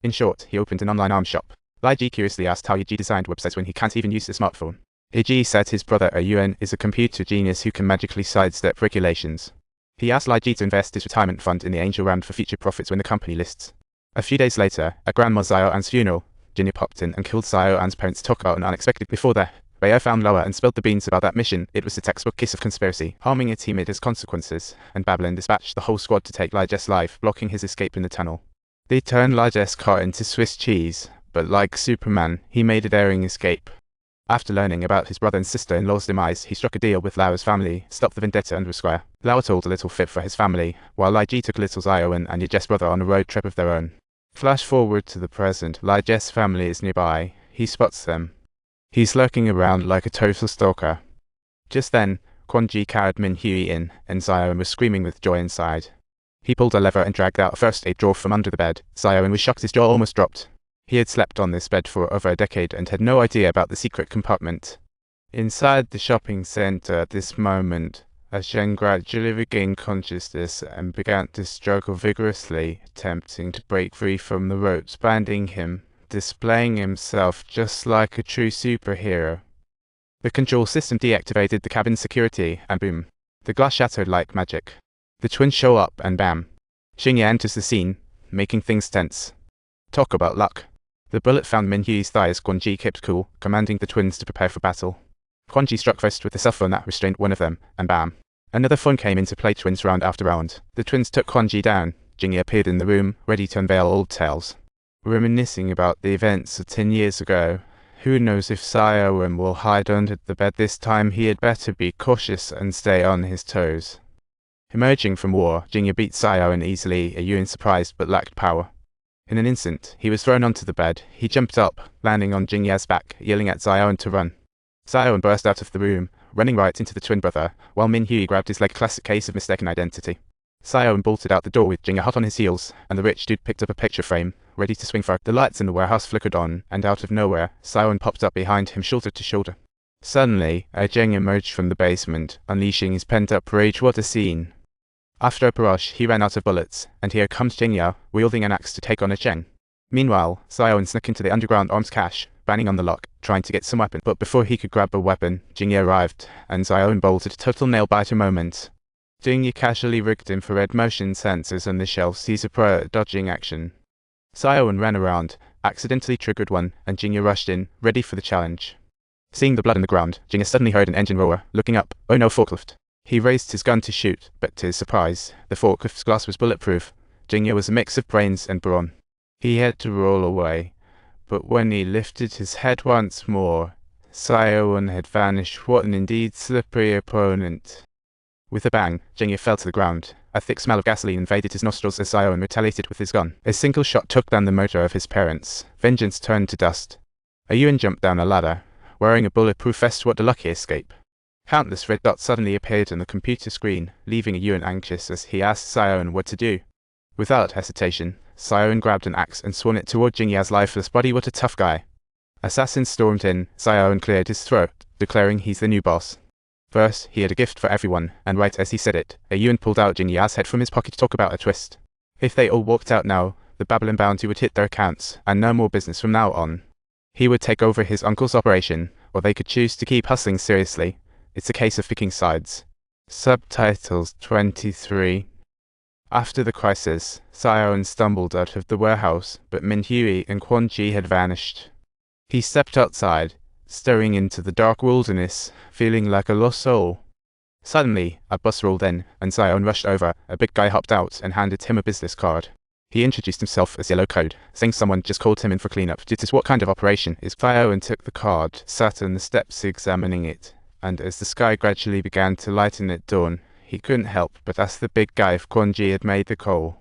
In short, he opened an online arms shop. Lai Ji curiously asked how Ji designed websites when he can't even use a smartphone. Ji said his brother Yuen is a computer genius who can magically sidestep regulations. He asked Lai Ji to invest his retirement fund in the angel round for future profits when the company lists. A few days later, at Grandma Xiao An's funeral, Jingya popped in and killed Xiao An's parents to talk about an unexpected before there. Bayer found Loa and spilled the beans about that mission. It was a textbook case of conspiracy, harming a teammate has consequences, and Babylon dispatched the whole squad to take Lai Jess live, blocking his escape in the tunnel. They turned Lai Jess' car into Swiss cheese, but like Superman, he made a daring escape. After learning about his brother and sister-in-law's demise, he struck a deal with Lao's family, stopped the vendetta and was square. Lao told a little fib for his family, while Lai Ji took little Xiao and Jess' brother on a road trip of their own. Flash forward to the present. Lai Jess' family is nearby. He spots them. He's lurking around like a total stalker. Just then, Quan Ji carried Min Hui in, and Xiao was screaming with joy inside. He pulled a lever and dragged out a first aid drawer from under the bed. Xiao was shocked, his jaw almost dropped. He had slept on this bed for over a decade and had no idea about the secret compartment. Inside the shopping center at this moment, Zheng gradually regained consciousness and began to struggle vigorously, attempting to break free from the ropes binding him, displaying himself just like a true superhero. The control system deactivated the cabin security, and boom, the glass shattered like magic. The twins show up, and bam, Xingye enters the scene, making things tense. Talk about luck. The bullet found Min Hui's thighs. Quan Ji kept cool, commanding the twins to prepare for battle. Quan Ji struck first with the cell phone that restrained one of them, and bam, another phone came into play. Twins round after round. The twins took Quan Ji down. Xingye appeared in the room, ready to unveil old tales. Reminiscing about the events of 10 years ago. Who knows if Xiao will hide under the bed this time? He had better be cautious and stay on his toes. Emerging from war, Jingya beat Xiao easily. Yuen surprised but lacked power. In an instant, he was thrown onto the bed. He jumped up, landing on Jingya's back, yelling at Xiao to run. Xiao burst out of the room, running right into the twin brother, while Min Hui grabbed his leg. Classic case of mistaken identity. Xiao bolted out the door with Jingya hot on his heels, and the rich dude picked up a picture frame, ready to swing for it. The lights in the warehouse flickered on, and out of nowhere, Xiao popped up behind him shoulder to shoulder. Suddenly, Zheng emerged from the basement, unleashing his pent-up rage. What a scene! After a barrage, he ran out of bullets, and here comes Jingya, wielding an axe to take on Zheng. Meanwhile, Xiao snuck into the underground arms cache, banging on the lock, trying to get some weapon. But before he could grab a weapon, Jingya arrived, and Xiao bolted. Total nail-biter moment. Jingya casually rigged infrared motion sensors on the shelves. He's a pro at dodging action. Xiao ran around, accidentally triggered one, and Jingya rushed in, ready for the challenge. Seeing the blood on the ground, Jingya suddenly heard an engine roar. Looking up, oh no, forklift. He raised his gun to shoot, but to his surprise, the forklift's glass was bulletproof. Jingya was a mix of brains and brawn. He had to roll away, but when he lifted his head once more, Xiao had vanished. What an indeed slippery opponent. With a bang, Jingya fell to the ground. A thick smell of gasoline invaded his nostrils as Xiao retaliated with his gun. A single shot took down the motor of his parents. Vengeance turned to dust. Yuen jumped down a ladder, wearing a bulletproof vest. What a lucky escape. Countless red dots suddenly appeared on the computer screen, leaving Yuen anxious as he asked Xiao what to do. Without hesitation, Xiao grabbed an axe and swung it toward Jingya's lifeless body. What a tough guy. Assassins stormed in. Xiao cleared his throat, declaring he's the new boss. First, he had a gift for everyone, and right as he said it, Yuen pulled out Jingya's head from his pocket to talk about a twist. If they all walked out now, the Babylon bounty would hit their accounts, and no more business from now on. He would take over his uncle's operation, or they could choose to keep hustling seriously. It's a case of picking sides. Subtitles 23. After the crisis, Xiao stumbled out of the warehouse, but Min Hui and Quan Ji had vanished. He stepped outside, staring into the dark wilderness, feeling like a lost soul. Suddenly, a bus rolled in, and Xiao rushed over. A big guy hopped out and handed him a business card. He introduced himself as Yellow Code, saying someone just called him in for cleanup. This is what kind of operation is. Xiao took the card, sat on the steps examining it, and as the sky gradually began to lighten at dawn, he couldn't help but ask the big guy if Quan Ji had made the call.